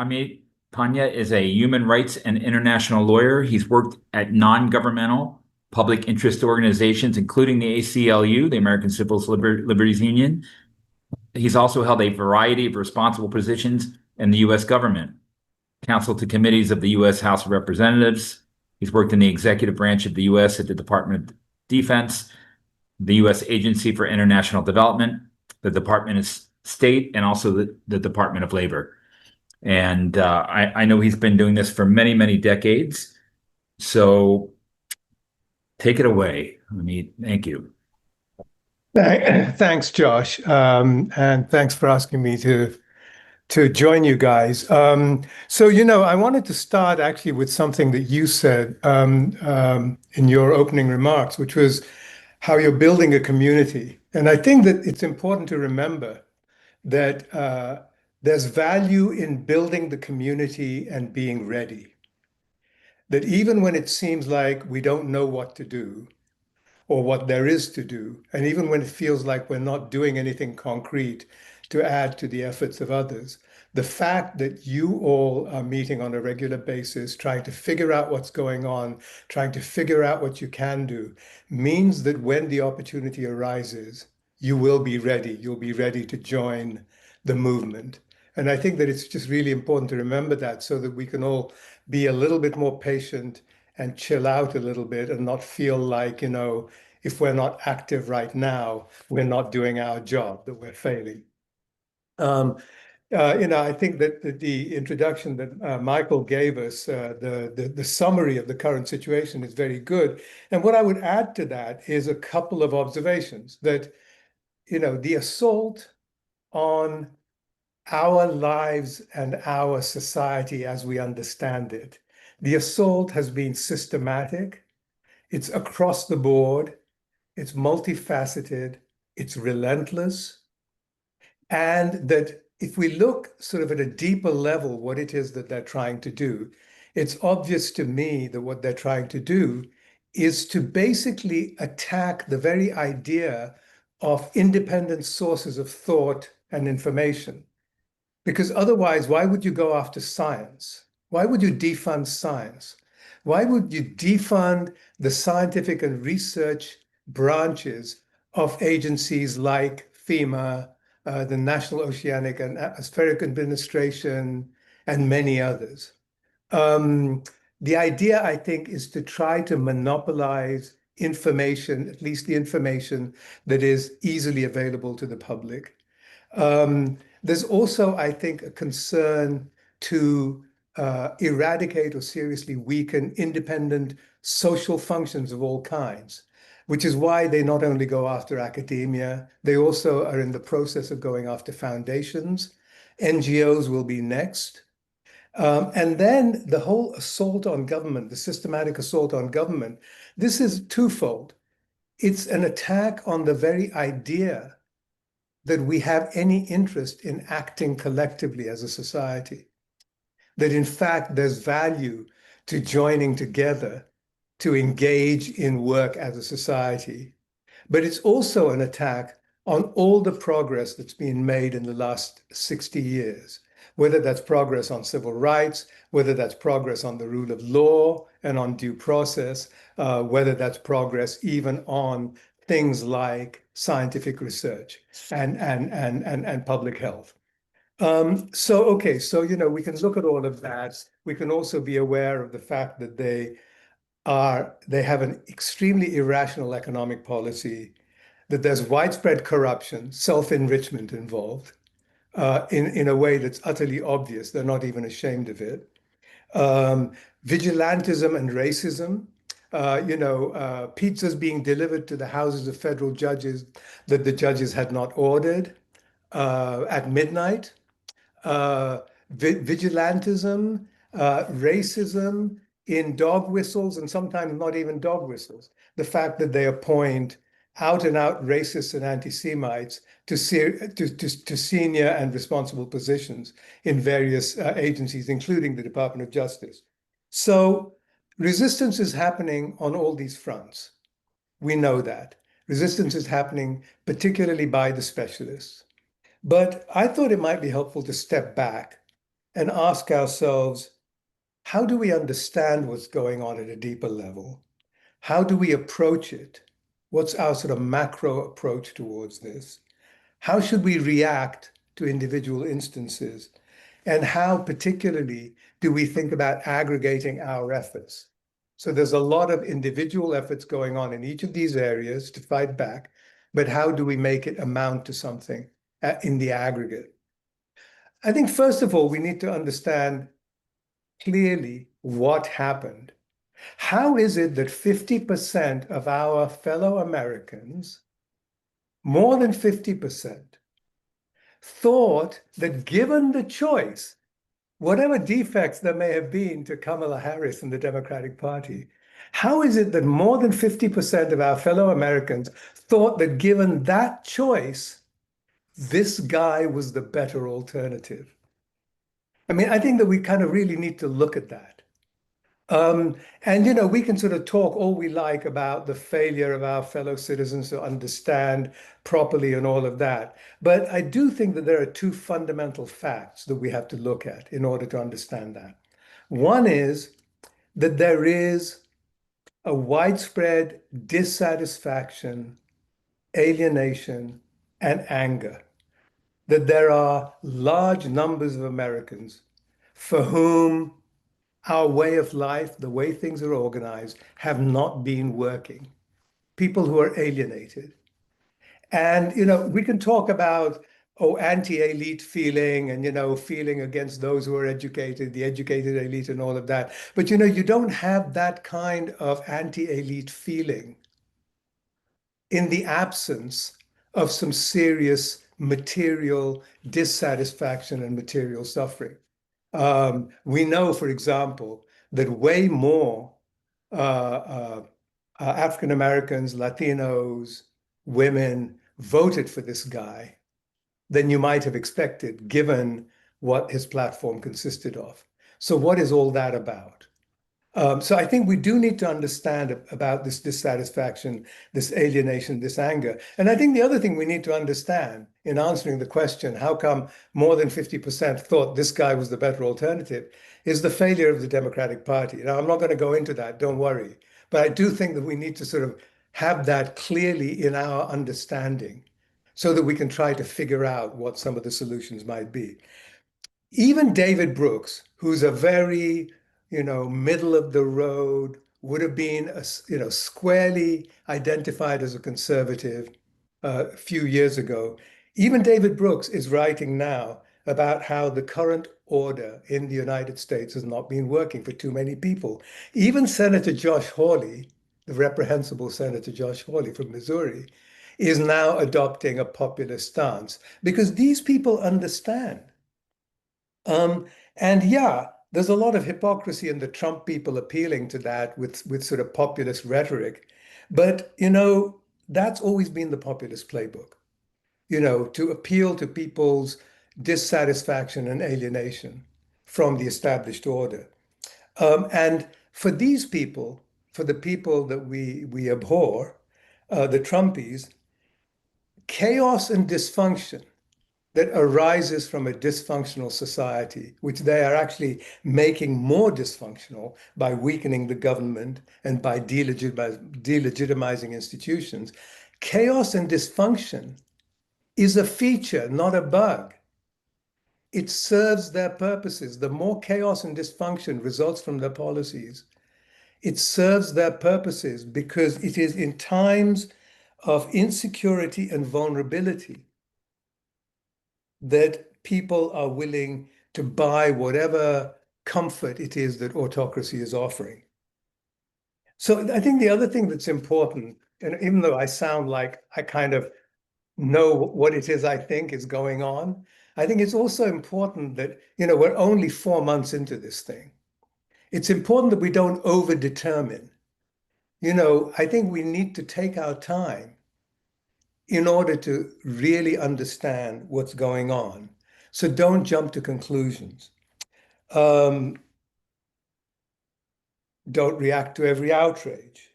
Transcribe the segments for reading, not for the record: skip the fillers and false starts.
Amit Pandya is a human rights and international lawyer. He's worked at non-governmental public interest organizations, including the ACLU, the American Civil Liberties Union. He's also held a variety of responsible positions in the U.S. government, counsel to committees of the U.S. House of Representatives. He's worked in the executive branch of the U.S. at the Department of Defense, the U.S. Agency for International Development, the Department of State, and also the Department of Labor. And I know he's been doing this for many, many decades. So take it away. Thank you. Thanks, Josh, and thanks for asking me to join you guys. I wanted to start actually with something that you said in your opening remarks, which was how you're building a community. And I think that it's important to remember that there's value in building the community and being ready. That even when it seems like we don't know what to do, or what there is to do. And even when it feels like we're not doing anything concrete to add to the efforts of others, the fact that you all are meeting on a regular basis, trying to figure out what's going on, trying to figure out what you can do, means that when the opportunity arises, you will be ready. You'll be ready to join the movement. And I think that it's just really important to remember that so that we can all be a little bit more patient and chill out a little bit and not feel like, if we're not active right now, we're not doing our job, that we're failing. I think that the introduction that Michael gave us, the summary of the current situation is very good. And what I would add to that is a couple of observations that, the assault on our lives and our society as we understand it, the assault has been systematic, it's across the board, it's multifaceted, it's relentless, and that if we look sort of at a deeper level what it is that they're trying to do, it's obvious to me that what they're trying to do is to basically attack the very idea of independent sources of thought and information. Because otherwise, why would you go after science? Why would you defund science? Why would you defund the scientific and research branches of agencies like FEMA, the National Oceanic and Atmospheric Administration, and many others? The idea, I think, is to try to monopolize information, at least the information that is easily available to the public. There's also, I think, a concern to eradicate or seriously weaken independent social functions of all kinds, which is why they not only go after academia, they also are in the process of going after foundations. NGOs will be next. And then the whole assault on government, the systematic assault on government, this is twofold. It's an attack on the very idea that we have any interest in acting collectively as a society, that in fact there's value to joining together to engage in work as a society. But it's also an attack on all the progress that's been made in the last 60 years, whether that's progress on civil rights, whether that's progress on the rule of law and on due process, whether that's progress even on things like scientific research and public health. So we can look at all of that. We can also be aware of the fact that they have an extremely irrational economic policy, that there's widespread corruption, self-enrichment involved, in a way that's utterly obvious. They're not even ashamed of it. Vigilantism and racism. Pizzas being delivered to the houses of federal judges that the judges had not ordered at midnight. Vigilantism, racism in dog whistles, and sometimes not even dog whistles. The fact that they appoint out and out racists and anti-Semites to senior and responsible positions in various agencies, including the Department of Justice. So resistance is happening on all these fronts. We know that. Resistance is happening particularly by the specialists. But I thought it might be helpful to step back and ask ourselves, how do we understand what's going on at a deeper level? How do we approach it? What's our sort of macro approach towards this? How should we react to individual instances? And how particularly do we think about aggregating our efforts? So there's a lot of individual efforts going on in each of these areas to fight back, but how do we make it amount to something in the aggregate? I think, first of all, we need to understand clearly what happened. How is it that 50% of our fellow Americans, more than 50%, thought that given the choice, whatever defects there may have been to Kamala Harris and the Democratic Party, how is it that more than 50% of our fellow Americans thought that given that choice, this guy was the better alternative? I mean, I think that we kind of really need to look at that. And, we can sort of talk all we like about the failure of our fellow citizens to understand properly and all of that. But I do think that there are two fundamental facts that we have to look at in order to understand that. One is that there is a widespread dissatisfaction, alienation, and anger, that there are large numbers of Americans for whom our way of life, the way things are organized, have not been working. People who are alienated. And, we can talk about, anti-elite feeling and, feeling against those who are educated, the educated elite and all of that. But, you don't have that kind of anti-elite feeling in the absence of some serious material dissatisfaction and material suffering. We know, for example, that way more African Americans, Latinos, women voted for this guy than you might have expected, given what his platform consisted of. So what is all that about? So I think we do need to understand about this dissatisfaction, this alienation, this anger. And I think the other thing we need to understand in answering the question, how come more than 50% thought this guy was the better alternative, is the failure of the Democratic Party. Now, I'm not going to go into that, don't worry. But I do think that we need to sort of have that clearly in our understanding so that we can try to figure out what some of the solutions might be. Even David Brooks, who's a very, middle of the road, would have been, squarely identified as a conservative a few years ago. Even David Brooks is writing now about how the current order in the United States has not been working for too many people. Even Senator Josh Hawley, the reprehensible Senator Josh Hawley from Missouri, is now adopting a populist stance because these people understand. And yeah, there's a lot of hypocrisy in the Trump people appealing to that with sort of populist rhetoric. But, that's always been the populist playbook, to appeal to people's dissatisfaction and alienation from the established order. And for these people, for the people that we abhor, the Trumpies, chaos and dysfunction that arises from a dysfunctional society, which they are actually making more dysfunctional by weakening the government and by delegitimizing institutions. Chaos and dysfunction is a feature, not a bug. It serves their purposes. The more chaos and dysfunction results from their policies, it serves their purposes because it is in times of insecurity and vulnerability that people are willing to buy whatever comfort it is that autocracy is offering. So I think the other thing that's important, and even though I sound like I kind of know what it is I think is going on, I think it's also important that, we're only 4 months into this thing. It's important that we don't overdetermine. I think we need to take our time in order to really understand what's going on. So don't jump to conclusions. Don't react to every outrage.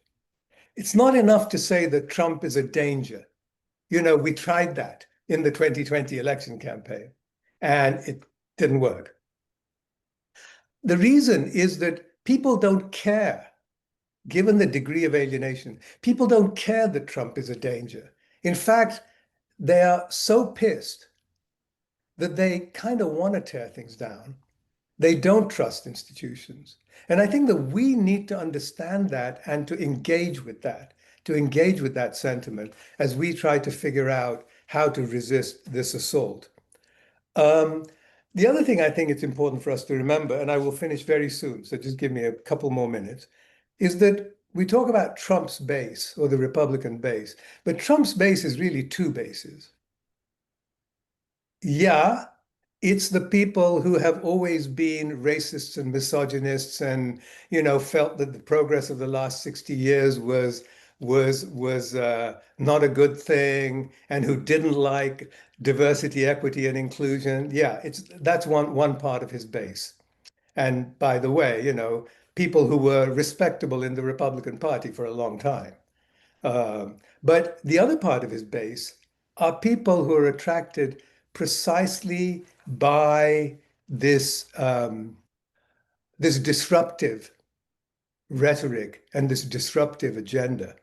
It's not enough to say that Trump is a danger. We tried that in the 2020 election campaign, and it didn't work. The reason is that people don't care, given the degree of alienation. People don't care that Trump is a danger. In fact, they are so pissed that they kind of want to tear things down. They don't trust institutions. And I think that we need to understand that and to engage with that sentiment as we try to figure out how to resist this assault. Um, the other thing I think it's important for us to remember, and I will finish very soon, so just give me a couple more minutes, is that we talk about Trump's base or the Republican base, but Trump's base is really two bases. Yeah, it's the people who have always been racists and misogynists and, felt that the progress of the last 60 years was not a good thing and who didn't like diversity, equity, and inclusion. Yeah, that's one part of his base. And by the way, people who were respectable in the Republican Party for a long time. But the other part of his base are people who are attracted precisely by this disruptive rhetoric and this disruptive agenda.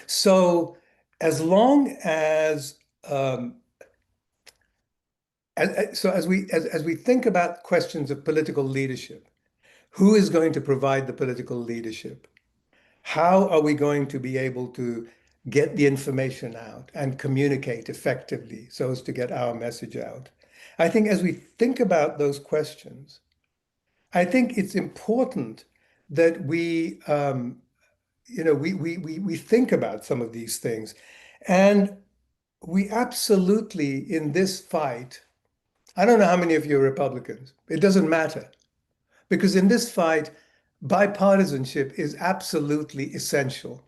So as long as we think about questions of political leadership, who is going to provide the political leadership? How are we going to be able to get the information out and communicate effectively so as to get our message out? I think as we think about those questions, I think it's important that we think about some of these things. And we absolutely, in this fight, I don't know how many of you are Republicans. It doesn't matter. Because in this fight, bipartisanship is absolutely essential.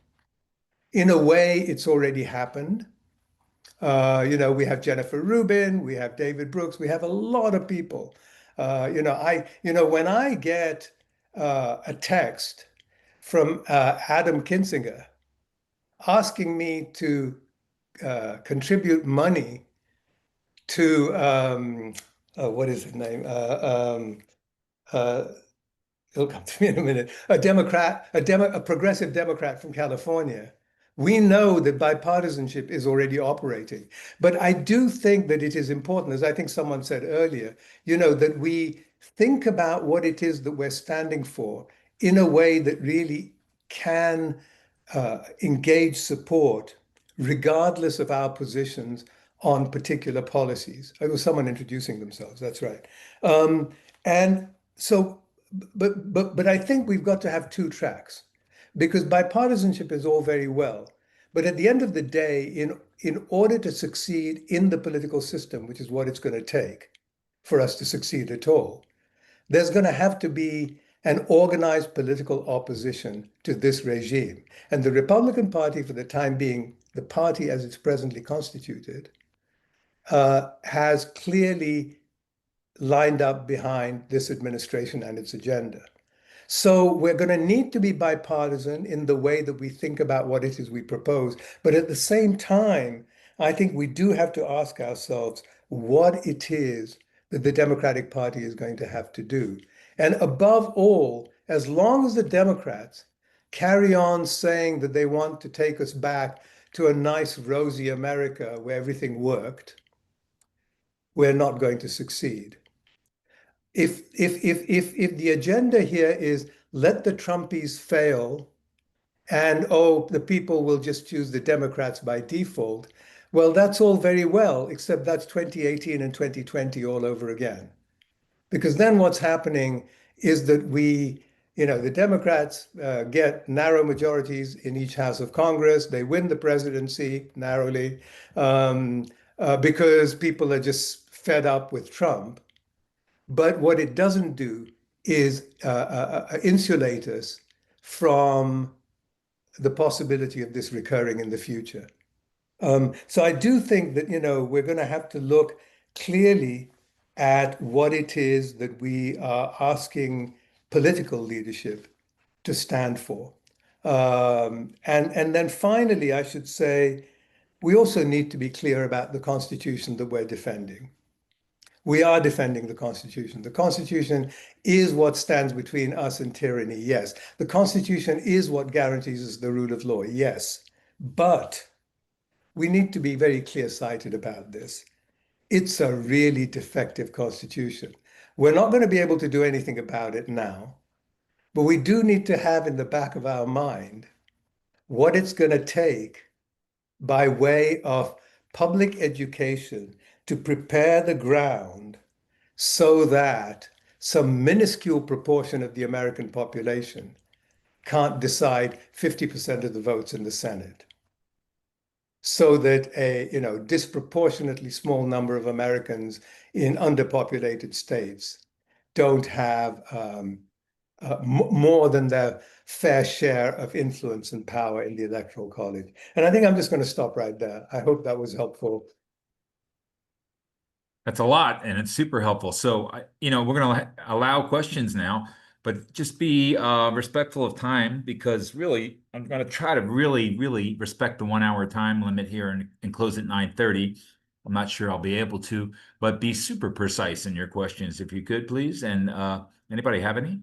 In a way, it's already happened. We have Jennifer Rubin, we have David Brooks, we have a lot of people. When I get a text from Adam Kinzinger asking me to contribute money to what is his name? Uh, It'll come to me in a minute. A progressive Democrat from California. We know that bipartisanship is already operating. But I do think that it is important, as I think someone said earlier, that we think about what it is that we're standing for in a way that really can engage support, regardless of our positions on particular policies. It was someone introducing themselves. That's right. And so but I think we've got to have two tracks because bipartisanship is all very well. But at the end of the day, in order to succeed in the political system, which is what it's going to take for us to succeed at all, there's going to have to be an organized political opposition to this regime. And the Republican Party, for the time being, the party as it's presently constituted, has clearly lined up behind this administration and its agenda. So we're going to need to be bipartisan in the way that we think about what it is we propose. But at the same time, I think we do have to ask ourselves what it is that the Democratic Party is going to have to do. And above all, as long as the Democrats carry on saying that they want to take us back to a nice, rosy America where everything worked, we're not going to succeed. If the agenda here is let the Trumpies fail and the people will just choose the Democrats by default, well, that's all very well, except that's 2018 and 2020 all over again. Because then what's happening is that the Democrats get narrow majorities in each house of Congress. They win the presidency narrowly because people are just fed up with Trump. But what it doesn't do is insulate us from the possibility of this recurring in the future. So I do think that, we're going to have to look clearly at what it is that we are asking political leadership to stand for. And then finally, I should say, we also need to be clear about the Constitution that we're defending. We are defending the Constitution. The Constitution is what stands between us and tyranny, yes. The Constitution is what guarantees us the rule of law, yes. But we need to be very clear-sighted about this. It's a really defective Constitution. We're not going to be able to do anything about it now, but we do need to have in the back of our mind what it's going to take by way of public education to prepare the ground so that some minuscule proportion of the American population can't decide 50% of the votes in the Senate. So that a disproportionately small number of Americans in underpopulated states don't have more than their fair share of influence and power in the Electoral College. And I think I'm just going to stop right there. I hope that was helpful. That's a lot, and it's super helpful. So, we're going to allow questions now, but just be respectful of time because really, I'm going to try to really, really respect the 1 hour time limit here and close at 9:30. I'm not sure I'll be able to, but be super precise in your questions if you could, please. And anybody have any?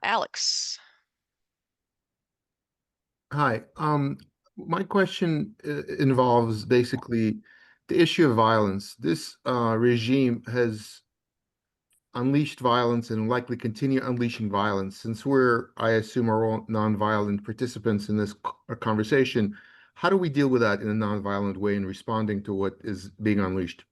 Alex. Hi. My question involves basically the issue of violence. This regime has unleashed violence and will likely continue unleashing violence. Since I assume, are all nonviolent participants in this conversation, how do we deal with that in a nonviolent way in responding to what is being unleashed?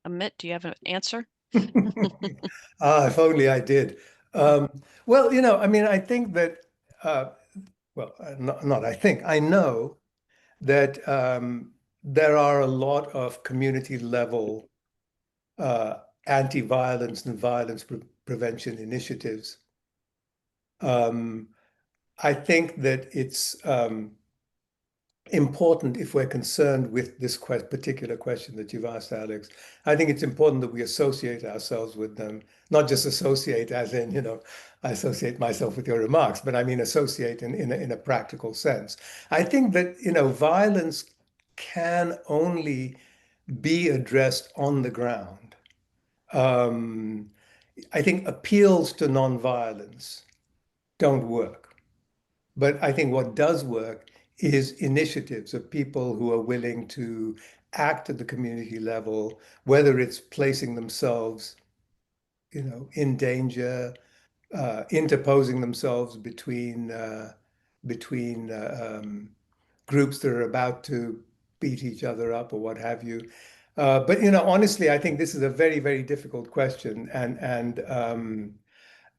Amit, do you have an answer? If only I did. Well, I mean, I think that, not I think, I know that there are a lot of community level anti-violence and violence prevention initiatives. I think that it's important if we're concerned with this particular question that you've asked, Alex. I think it's important that we associate ourselves with them, not just associate as in, I associate myself with your remarks, but I mean associate in a practical sense. I think that, violence can only be addressed on the ground. I think appeals to nonviolence don't work. But I think what does work is initiatives of people who are willing to act at the community level, whether it's placing themselves, in danger, interposing themselves between groups that are about to beat each other up or what have you. But honestly, I think this is a very, very difficult question, and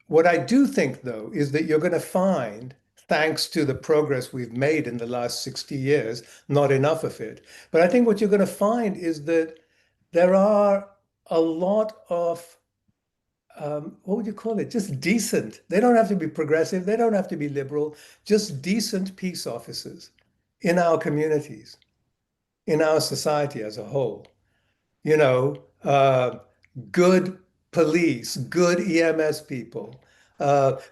what I do think, though, is that you're going to find, thanks to the progress we've made in the last 60 years, not enough of it. But I think what you're going to find is that there are a lot of, what would you call it? Just decent. They don't have to be progressive. They don't have to be liberal. Just decent peace officers in our communities, in our society as a whole. You know, good police, good EMS people,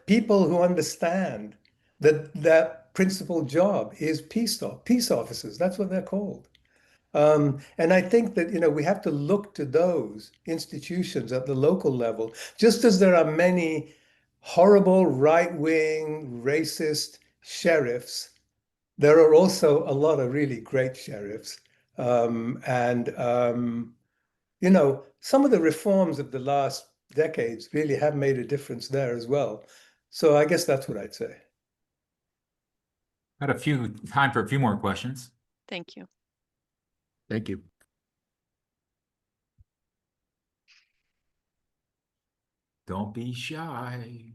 people who understand that their principal job is peace officers. That's what they're called. And I think that, we have to look to those institutions at the local level, just as there are many horrible right-wing racist sheriffs. There are also a lot of really great sheriffs. And some of the reforms of the last decades really have made a difference there as well. So I guess that's what I'd say. Got time for a few more questions. Thank you. Thank you. Don't be shy.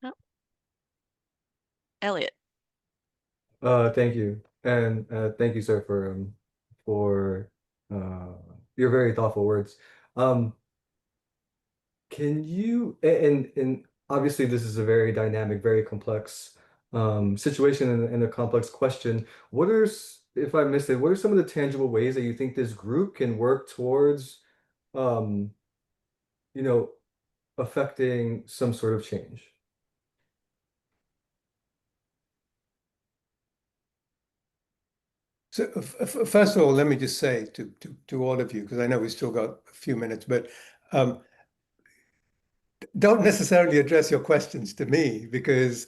Oh. Elliot. Thank you. And thank you, sir, for your very thoughtful words. Can you and obviously this is a very dynamic, very complex situation and a complex question. If I missed it, what are some of the tangible ways that you think this group can work towards, um, you know, affecting some sort of change? So first of all, let me just say to all of you, because I know we've still got a few minutes, but don't necessarily address your questions to me because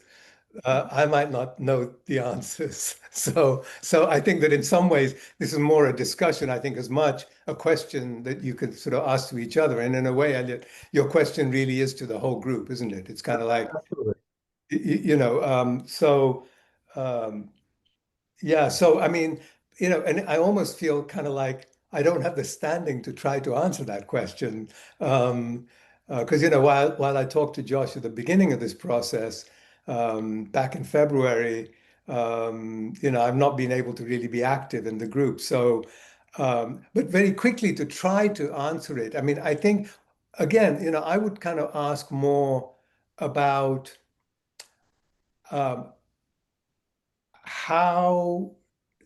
I might not know the answers. So I think that in some ways this is more a discussion. I think as much a question that you could sort of ask to each other. And in a way, Elliot, your question really is to the whole group, isn't it? It's kind of like, Absolutely. um, yeah, so I mean, and I almost feel kind of like I don't have the standing to try to answer that question. Because, while I talked to Josh at the beginning of this process, back in February, I've not been able to really be active in the group. So, but very quickly to try to answer it, I mean, I think, again, I would kind of ask more about um, how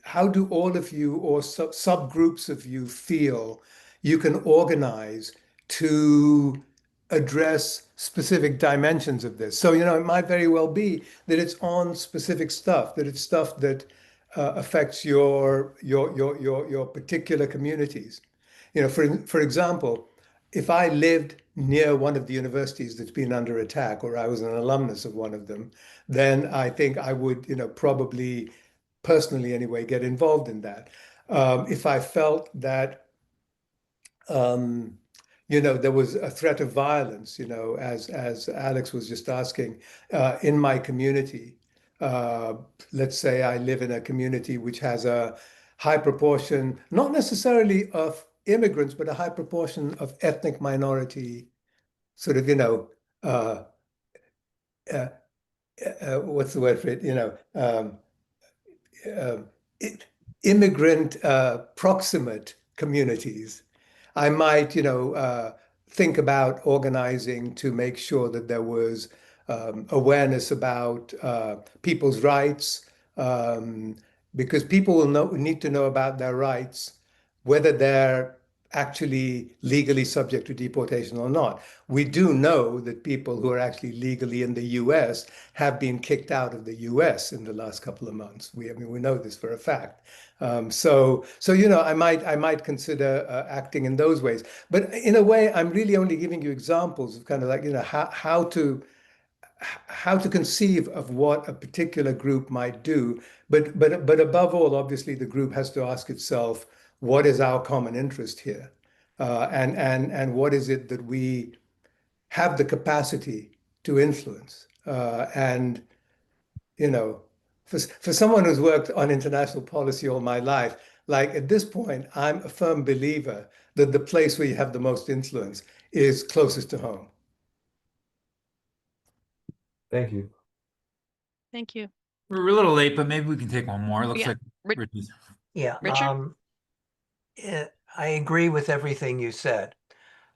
how do all of you or subgroups of you feel you can organize to address specific dimensions of this? So, it might very well be that it's on specific stuff, that it's stuff that affects your particular communities. For example, if I lived near one of the universities that's been under attack, or I was an alumnus of one of them, then I think I would, probably personally anyway, get involved in that. If I felt that, um, there was a threat of violence, as Alex was just asking, in my community. Uh, let's say I live in a community which has a high proportion, not necessarily of immigrants, but a high proportion of ethnic minority, sort of, uh, uh, what's the word for it? Uh, Immigrant proximate communities. I might, think about organizing to make sure that there was awareness about people's rights, um, because people will need to know about their rights, whether they're actually legally subject to deportation or not. We do know that people who are actually legally in the US have been kicked out of the US in the last couple of months. I mean, we know this for a fact. So I might consider acting in those ways. But in a way, I'm really only giving you examples of kind of like, how to conceive of what a particular group might do. But above all, obviously, the group has to ask itself, what is our common interest here? And what is it that we have the capacity to influence? And for someone who's worked on international policy all my life, like at this point, I'm a firm believer that the place where you have the most influence is closest to home. Thank you. Thank you. We're a little late, but maybe we can take one more. Looks Yeah. like Ri- Richard's. Yeah, Richard? I agree with everything you said.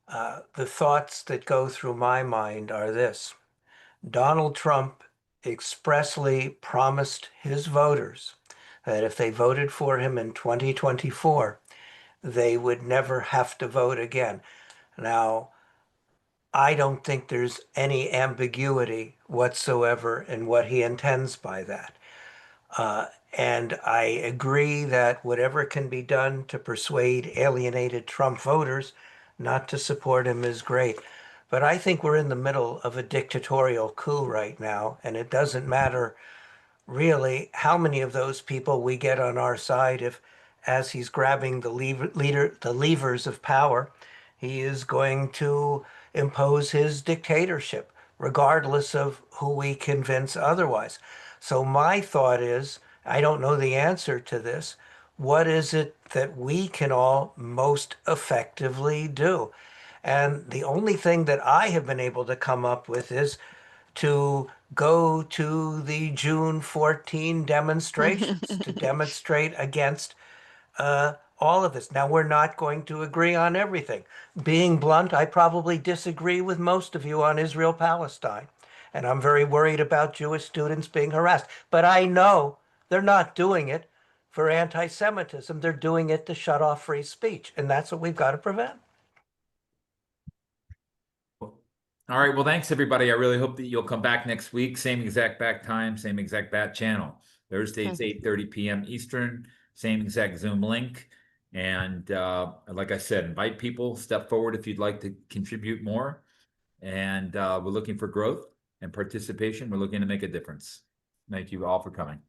The thoughts that go through my mind are this. Donald Trump expressly promised his voters that if they voted for him in 2024, they would never have to vote again. Now, I don't think there's any ambiguity whatsoever in what he intends by that. And I agree that whatever can be done to persuade alienated Trump voters not to support him is great. But I think we're in the middle of a dictatorial coup right now, and it doesn't matter really how many of those people we get on our side if, as he's grabbing the levers of power, he is going to impose his dictatorship, regardless of who we convince otherwise. So my thought is, I don't know the answer to this. What is it that we can all most effectively do? And the only thing that I have been able to come up with is to go to the June 14 demonstrations to demonstrate against all of this. Now, we're not going to agree on everything. Being blunt, I probably disagree with most of you on Israel-Palestine. And I'm very worried about Jewish students being harassed. But I know they're not doing it for anti-Semitism. They're doing it to shut off free speech. And that's what we've got to prevent. All right. Well, thanks, everybody. I really hope that you'll come back next week. Same exact back time, same exact bat channel. Thursdays, 8:30 p.m. Eastern, same exact Zoom link. And like I said, invite people, step forward if you'd like to contribute more. And we're looking for growth and participation. We're looking to make a difference. Thank you all for coming.